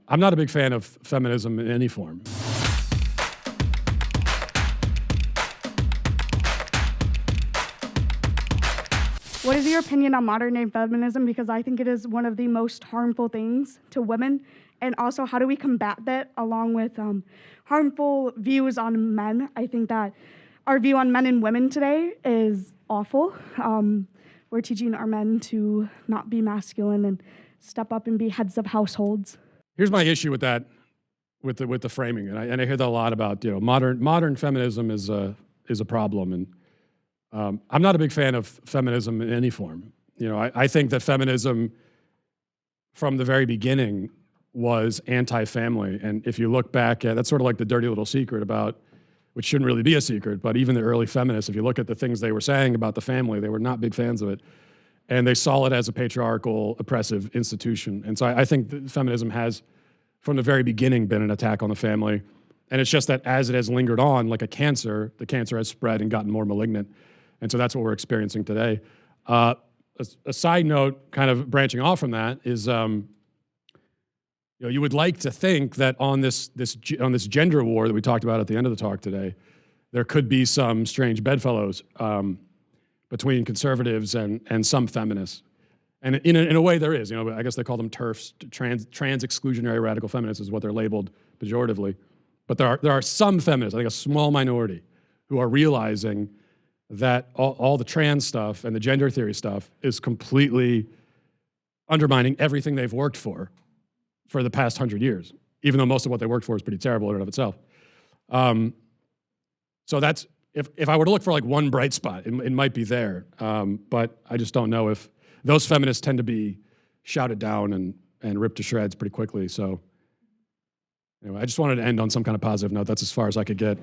I'm not a big fan of feminism in any form. What is your opinion on modern-day feminism? Because I think it is one of the most harmful things to women. And also, how do we combat that along with harmful views on men? I think that our view on men and women today is awful. We're teaching our men to not be masculine and step up and be heads of households. Here's my issue with that, with the framing, and I hear that a lot about modern feminism is a problem, and I'm not a big fan of feminism in any form. I think that feminism from the very beginning was anti-family, and if you look back at that's sort of like the dirty little secret about, which shouldn't really be a secret, but even the early feminists, if you look at the things they were saying about the family, they were not big fans of it. And they saw it as a patriarchal, oppressive institution. And so I think that feminism has, from the very beginning, been an attack on the family. And it's just that as it has lingered on, like a cancer, the cancer has spread and gotten more malignant. And so that's what we're experiencing today. A side note, kind of branching off from that, is you would like to think that on this gender war that we talked about at the end of the talk today, there could be some strange bedfellows between conservatives and some feminists. And in a way there is, I guess they call them TERFs, trans exclusionary radical feminists is what they're labeled pejoratively. But there are some feminists, I think a small minority, who are realizing that all the trans stuff and the gender theory stuff is completely undermining everything they've worked for the past 100 years, even though most of what they worked for is pretty terrible in and of itself. So that's, if I were to look for like one bright spot, it might be there. But I just don't know if those feminists tend to be shouted down and ripped to shreds pretty quickly. So anyway, I just wanted to end on some kind of positive note. That's as far as I could get.